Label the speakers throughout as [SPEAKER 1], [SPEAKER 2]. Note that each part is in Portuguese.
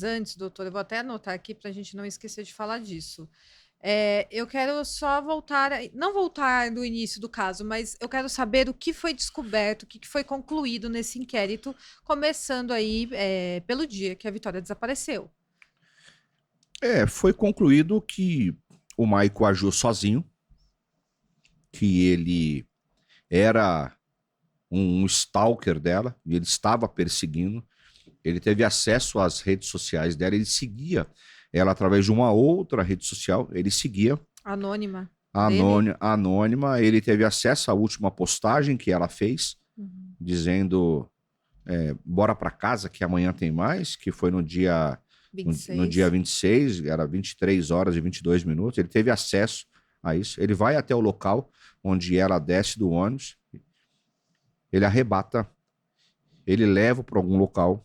[SPEAKER 1] Antes, doutor, eu vou até anotar aqui para a gente não esquecer de falar disso. Eu quero só voltar, não voltar do início do caso, mas eu quero saber o que foi descoberto, o que foi concluído nesse inquérito, começando aí pelo dia que a Vitória desapareceu.
[SPEAKER 2] Foi concluído que o Maico agiu sozinho, que ele era um stalker dela, e ele estava perseguindo, ele teve acesso às redes sociais dela, ele seguia ela através de uma outra rede social, ele seguia
[SPEAKER 1] Anônima dele?
[SPEAKER 2] anônima, ele teve acesso à última postagem que ela fez,
[SPEAKER 1] Uhum.
[SPEAKER 2] dizendo bora para casa que amanhã tem mais, que foi no dia
[SPEAKER 1] 26.
[SPEAKER 2] 26, era 23 horas e 22 minutos, ele teve acesso a isso, ele vai até o local onde ela desce do ônibus, ele arrebata, ele leva para algum local,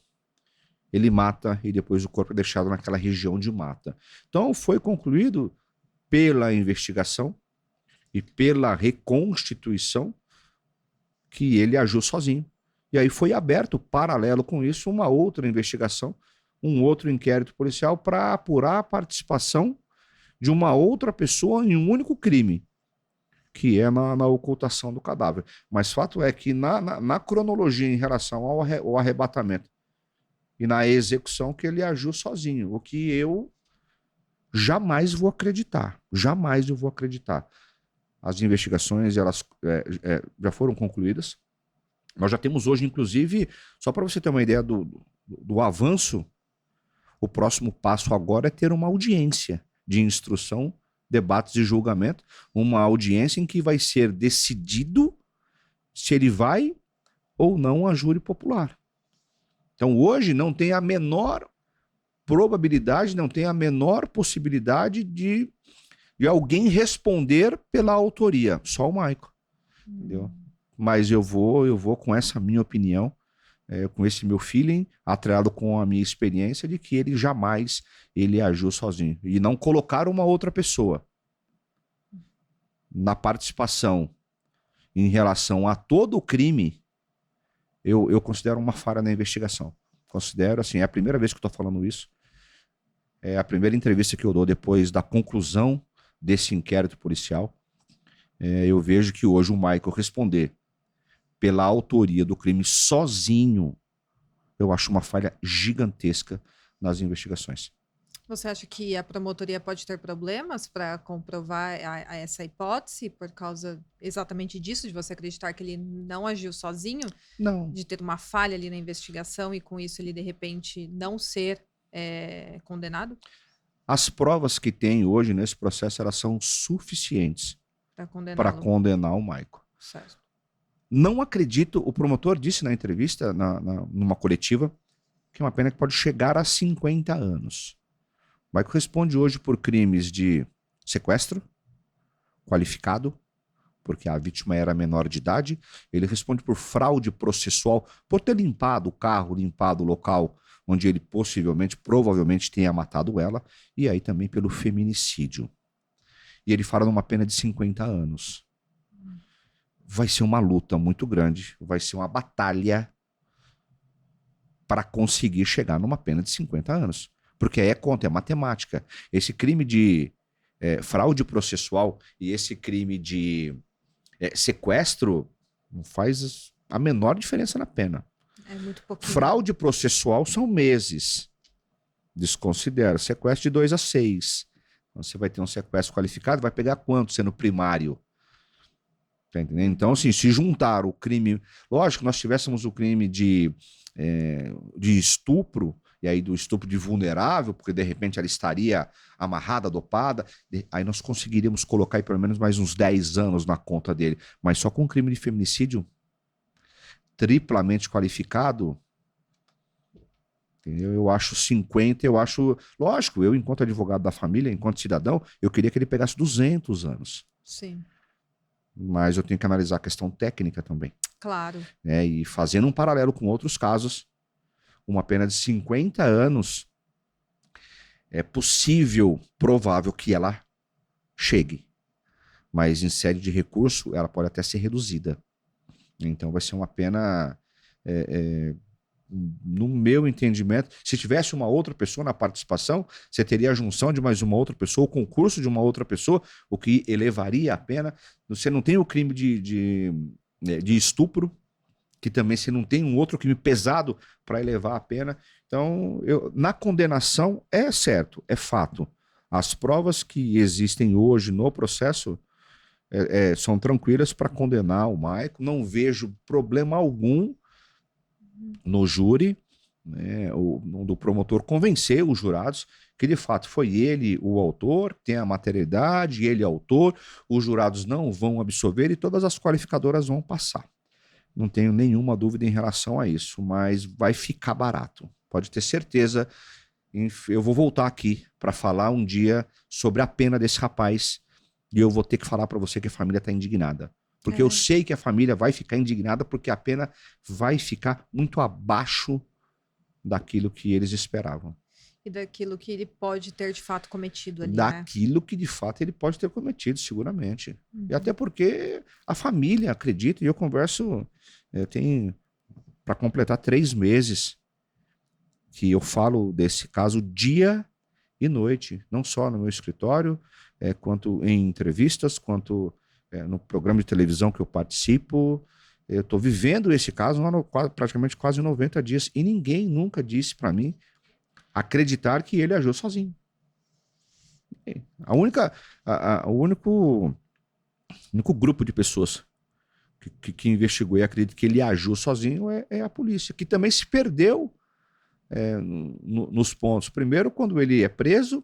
[SPEAKER 2] ele mata e depois o corpo é deixado naquela região de mata. Então foi concluído pela investigação e pela reconstituição que ele agiu sozinho. E aí foi aberto, paralelo com isso, uma outra investigação, um outro inquérito policial para apurar a participação de uma outra pessoa em um único crime, que é na ocultação do cadáver. Mas fato é que na cronologia em relação ao arrebatamento e na execução que ele agiu sozinho, o que eu jamais vou acreditar. Jamais eu vou acreditar. As investigações elas já foram concluídas. Nós já temos hoje, inclusive, só para você ter uma ideia do avanço, o próximo passo agora é ter uma audiência de instrução, debates e julgamento, uma audiência em que vai ser decidido se ele vai ou não a júri popular. Então hoje não tem a menor probabilidade, não tem a menor possibilidade de alguém responder pela autoria, só o Maico, entendeu? Mas eu vou com essa minha opinião, com esse meu feeling, atrelado com a minha experiência de que ele jamais ele agiu sozinho e não colocar uma outra pessoa na participação em relação a todo o crime, eu considero uma falha na investigação. Considero, assim, é a primeira vez que eu estou falando isso, é a primeira entrevista que eu dou depois da conclusão desse inquérito policial. Eu vejo que hoje o Michael responder pela autoria do crime sozinho, eu acho uma falha gigantesca nas investigações.
[SPEAKER 1] Você acha que a promotoria pode ter problemas para comprovar a essa hipótese por causa exatamente disso, de você acreditar que ele não agiu sozinho,
[SPEAKER 2] Não.
[SPEAKER 1] de ter uma falha ali na investigação e com isso ele de repente não ser condenado
[SPEAKER 2] As provas que tem hoje nesse processo elas são suficientes
[SPEAKER 1] para
[SPEAKER 2] para
[SPEAKER 1] condená-lo?
[SPEAKER 2] condenar o Michael.
[SPEAKER 1] Certo.
[SPEAKER 2] Não acredito, o promotor disse na entrevista, numa coletiva, que é uma pena que pode chegar a 50 anos. O Michael responde hoje por crimes de sequestro qualificado, porque a vítima era menor de idade. Ele responde por fraude processual, por ter limpado o carro, limpado o local onde ele possivelmente, provavelmente tenha matado ela, e aí também pelo feminicídio. E ele fala numa pena de 50 anos. Vai ser uma luta muito grande, vai ser uma batalha para conseguir chegar numa pena de 50 anos. Porque é conta, é matemática. Esse crime de fraude processual e esse crime de sequestro não faz a menor diferença na pena.
[SPEAKER 1] É muito pouquinho.
[SPEAKER 2] Fraude processual são meses. Desconsidera. Sequestro de 2 a 6. Então, você vai ter um sequestro qualificado, vai pegar quanto sendo primário? Tá entendendo? Então, assim, se juntar o crime. Lógico, nós tivéssemos o crime de estupro, e aí do estupro de vulnerável, porque de repente ela estaria amarrada, dopada, aí nós conseguiríamos colocar aí pelo menos mais uns 10 anos na conta dele. Mas só com o crime de feminicídio triplamente qualificado, entendeu? Eu acho 50, eu acho. Lógico, eu, enquanto advogado da família, enquanto cidadão, eu queria que ele pegasse 200 anos.
[SPEAKER 1] Sim.
[SPEAKER 2] Mas eu tenho que analisar a questão técnica também.
[SPEAKER 1] Claro.
[SPEAKER 2] E fazendo um paralelo com outros casos, uma pena de 50 anos é possível, provável que ela chegue. Mas em sede de recurso, ela pode até ser reduzida. Então vai ser uma pena no meu entendimento, se tivesse uma outra pessoa na participação, você teria a junção de mais uma outra pessoa, o concurso de uma outra pessoa, o que elevaria a pena. Você não tem o crime de estupro, que também você não tem um outro crime pesado para elevar a pena. Então, na condenação, é certo, é fato. As provas que existem hoje no processo são tranquilas para condenar o Maico. Não vejo problema algum no júri, né, do promotor convencer os jurados que de fato foi ele o autor, tem a materialidade, ele é autor, os jurados não vão absolver e todas as qualificadoras vão passar. Não tenho nenhuma dúvida em relação a isso, mas vai ficar barato. Pode ter certeza. Eu vou voltar aqui para falar um dia sobre a pena desse rapaz e eu vou ter que falar para você que a família está indignada. Porque eu sei que a família vai ficar indignada porque a pena vai ficar muito abaixo daquilo que eles esperavam.
[SPEAKER 1] E daquilo que ele pode ter de fato cometido ali,
[SPEAKER 2] daquilo que de fato ele pode ter cometido, seguramente. E até porque a família acredita, e eu converso, eu tenho para completar 3 meses que eu falo desse caso dia e noite, não só no meu escritório, quanto em entrevistas, quanto no programa de televisão que eu participo. Eu estou vivendo esse caso praticamente quase 90 dias e ninguém nunca disse para mim acreditar que ele agiu sozinho. O único grupo de pessoas que investigou e acredita que ele agiu sozinho é a polícia, que também se perdeu nos pontos. Primeiro, quando ele é preso,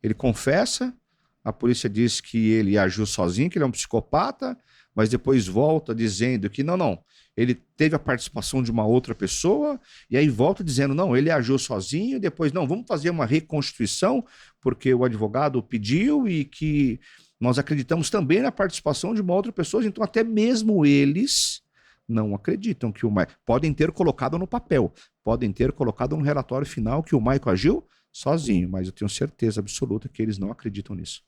[SPEAKER 2] ele confessa, a polícia diz que ele agiu sozinho, que ele é um psicopata, mas depois volta dizendo que não, ele teve a participação de uma outra pessoa, e aí volta dizendo, não, ele agiu sozinho, e depois, não, vamos fazer uma reconstituição, porque o advogado pediu e que nós acreditamos também na participação de uma outra pessoa, então até mesmo eles não acreditam que o Maico... Podem ter colocado no papel, podem ter colocado no relatório final que o Maico agiu sozinho, mas eu tenho certeza absoluta que eles não acreditam nisso.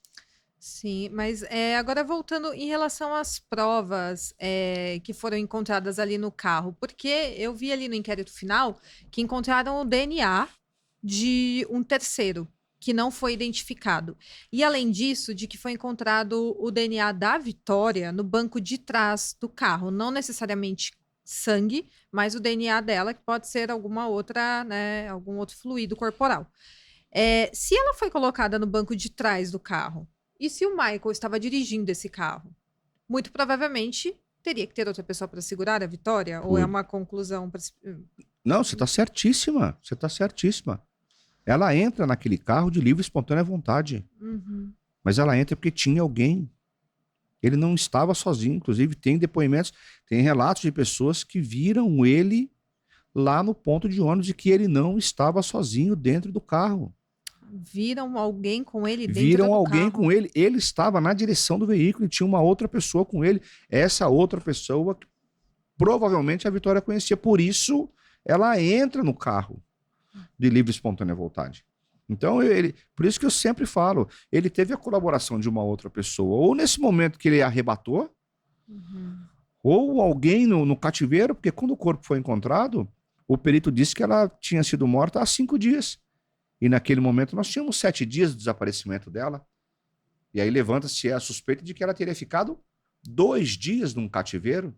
[SPEAKER 1] Sim, mas agora voltando em relação às provas que foram encontradas ali no carro, porque eu vi ali no inquérito final que encontraram o DNA de um terceiro que não foi identificado. E além disso, de que foi encontrado o DNA da Vitória no banco de trás do carro, não necessariamente sangue, mas o DNA dela, que pode ser alguma outra, né, algum outro fluido corporal. Se ela foi colocada no banco de trás do carro, e se o Michael estava dirigindo esse carro? Muito provavelmente teria que ter outra pessoa para segurar a Vitória? Ou é uma conclusão?
[SPEAKER 2] Não, você está certíssima. Você está certíssima. Ela entra naquele carro de livre e espontânea vontade.
[SPEAKER 1] Uhum.
[SPEAKER 2] Mas ela entra porque tinha alguém. Ele não estava sozinho. Inclusive, tem depoimentos, tem relatos de pessoas que viram ele lá no ponto de ônibus e que ele não estava sozinho dentro do carro.
[SPEAKER 1] Viram alguém com ele dentro do carro?
[SPEAKER 2] Viram alguém com ele. Ele estava na direção do veículo e tinha uma outra pessoa com ele. Essa outra pessoa, provavelmente a Vitória conhecia. Por isso, ela entra no carro de livre e espontânea vontade. Então, por isso que eu sempre falo, ele teve a colaboração de uma outra pessoa. Ou nesse momento que ele arrebatou, ou alguém no cativeiro, porque quando o corpo foi encontrado, o perito disse que ela tinha sido morta há 5 dias. E naquele momento nós tínhamos 7 dias do desaparecimento dela. E aí levanta-se a suspeita de que ela teria ficado 2 dias num cativeiro.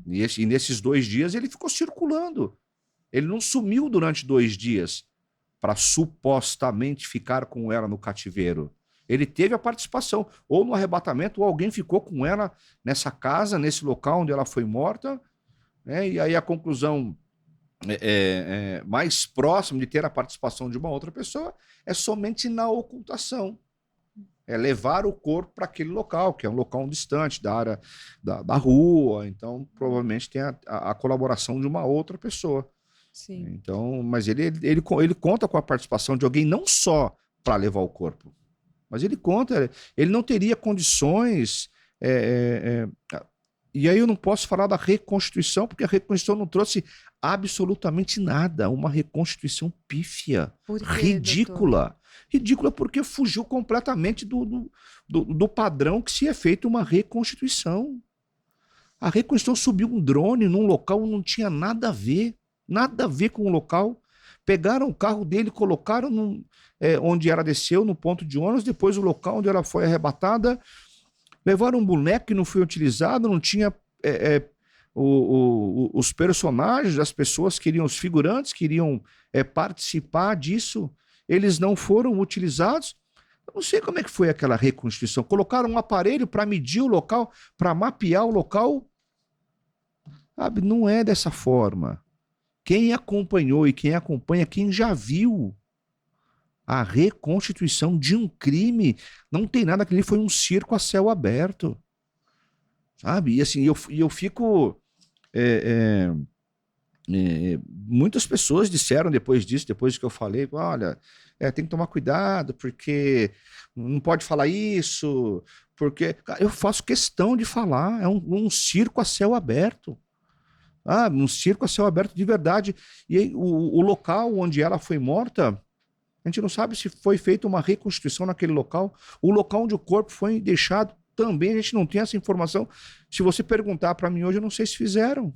[SPEAKER 2] E nesses 2 dias ele ficou circulando. Ele não sumiu durante 2 dias para supostamente ficar com ela no cativeiro. Ele teve a participação, ou no arrebatamento, ou alguém ficou com ela nessa casa, nesse local onde ela foi morta. Né? E aí a conclusão mais próximo de ter a participação de uma outra pessoa é somente na ocultação. É levar o corpo para aquele local, que é um local distante da área da rua. Então, provavelmente tem a colaboração de uma outra pessoa.
[SPEAKER 1] Sim.
[SPEAKER 2] Então, mas ele conta com a participação de alguém não só para levar o corpo, mas ele não teria condições. E aí eu não posso falar da reconstituição, porque a reconstituição não trouxe absolutamente nada. Uma reconstituição pífia, ridícula. Doutor? Ridícula porque fugiu completamente do padrão que se é feito uma reconstituição. A reconstrução subiu um drone num local onde não tinha nada a ver com o local. Pegaram o carro dele, colocaram onde ela desceu, no ponto de ônibus, depois o local onde ela foi arrebatada, levaram um boneco que não foi utilizado, não tinha os personagens, as pessoas queriam, os figurantes queriam participar disso, eles não foram utilizados. Eu não sei como é que foi aquela reconstituição. Colocaram um aparelho para medir o local, para mapear o local. Sabe, não é dessa forma. Quem acompanhou e quem acompanha, quem já viu a reconstituição de um crime, não tem nada, aquele foi um circo a céu aberto. Sabe? E assim, eu fico... muitas pessoas disseram depois disso, depois que eu falei, olha, tem que tomar cuidado, porque não pode falar isso, porque eu faço questão de falar, é um circo a céu aberto. Um circo a céu aberto de verdade. E aí, o local onde ela foi morta, a gente não sabe se foi feita uma reconstituição naquele local. O local onde o corpo foi deixado, também a gente não tem essa informação. Se você perguntar para mim hoje, eu não sei se fizeram.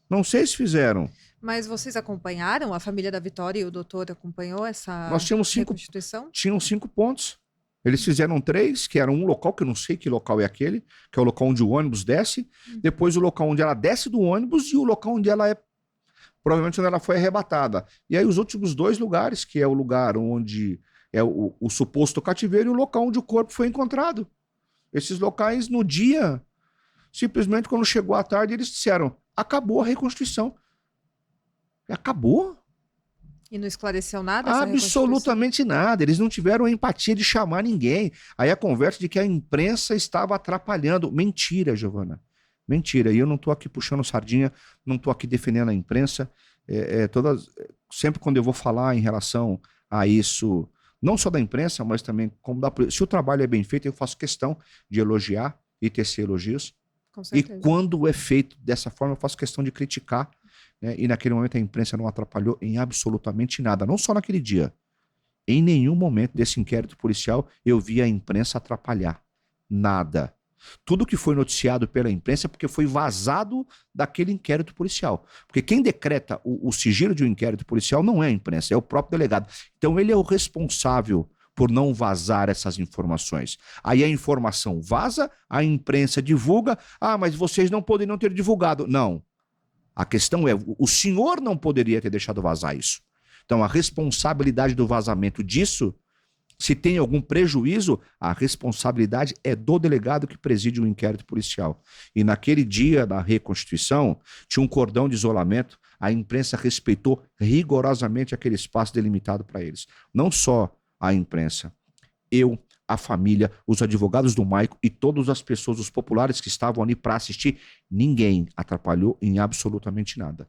[SPEAKER 2] Não sei se fizeram.
[SPEAKER 1] Mas vocês acompanharam? A família da Vitória e o doutor acompanhou essa
[SPEAKER 2] Nós tínhamos
[SPEAKER 1] reconstituição?
[SPEAKER 2] Tinham 5 pontos. Eles fizeram 3, que era um local, que eu não sei que local é aquele, que é o local onde o ônibus desce, depois o local onde ela desce do ônibus e o local onde ela provavelmente onde ela foi arrebatada. E aí os últimos 2 lugares, que é o lugar onde é o suposto cativeiro e o local onde o corpo foi encontrado. Esses locais, no dia, simplesmente quando chegou à tarde, eles disseram, acabou a reconstituição. Acabou?
[SPEAKER 1] E não esclareceu nada? Essa
[SPEAKER 2] Absolutamente nada. Eles não tiveram a empatia de chamar ninguém. Aí a conversa de que a imprensa estava atrapalhando. Mentira, Giovana. Mentira. E eu não estou aqui puxando sardinha, não estou aqui defendendo a imprensa. Sempre quando eu vou falar em relação a isso, não só da imprensa, mas também como da polícia. Se o trabalho é bem feito, eu faço questão de elogiar e tecer elogios.
[SPEAKER 1] Com certeza.
[SPEAKER 2] E quando é feito dessa forma, eu faço questão de criticar. E naquele momento a imprensa não atrapalhou em absolutamente nada, não só naquele dia. Em nenhum momento desse inquérito policial eu vi a imprensa atrapalhar. Nada. Tudo que foi noticiado pela imprensa é porque foi vazado daquele inquérito policial. Porque quem decreta o sigilo de um inquérito policial não é a imprensa, é o próprio delegado. Então ele é o responsável por não vazar essas informações. Aí a informação vaza, a imprensa divulga, mas vocês não poderiam ter divulgado. Não. A questão é, o senhor não poderia ter deixado vazar isso. Então, a responsabilidade do vazamento disso, se tem algum prejuízo, a responsabilidade é do delegado que preside o inquérito policial. E naquele dia da reconstituição, tinha um cordão de isolamento, a imprensa respeitou rigorosamente aquele espaço delimitado para eles. Não só a imprensa, a família, os advogados do Maico e todas as pessoas, os populares que estavam ali para assistir, ninguém atrapalhou em absolutamente nada.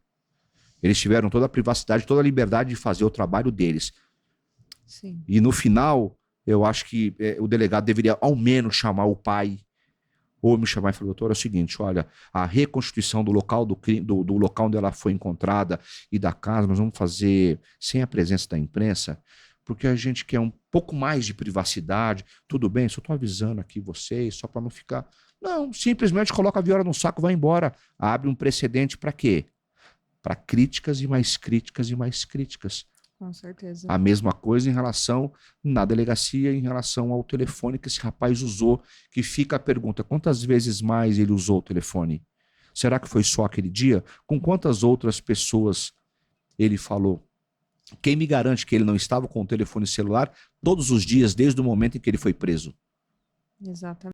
[SPEAKER 2] Eles tiveram toda a privacidade, toda a liberdade de fazer o trabalho deles.
[SPEAKER 1] Sim.
[SPEAKER 2] E no final, eu acho que o delegado deveria ao menos chamar o pai, ou me chamar e falar, doutor, é o seguinte, olha, a reconstituição do local do crime, do local onde ela foi encontrada e da casa, nós vamos fazer sem a presença da imprensa, porque a gente quer um pouco mais de privacidade. Tudo bem, só estou avisando aqui vocês, só para não ficar... Não, simplesmente coloca a viola no saco e vai embora. Abre um precedente para quê? Para críticas e mais críticas e mais críticas.
[SPEAKER 1] Com certeza.
[SPEAKER 2] A mesma coisa em relação, na delegacia, em relação ao telefone que esse rapaz usou, que fica a pergunta, quantas vezes mais ele usou o telefone? Será que foi só aquele dia? Com quantas outras pessoas ele falou? Quem me garante que ele não estava com o telefone celular todos os dias, desde o momento em que ele foi preso?
[SPEAKER 1] Exatamente.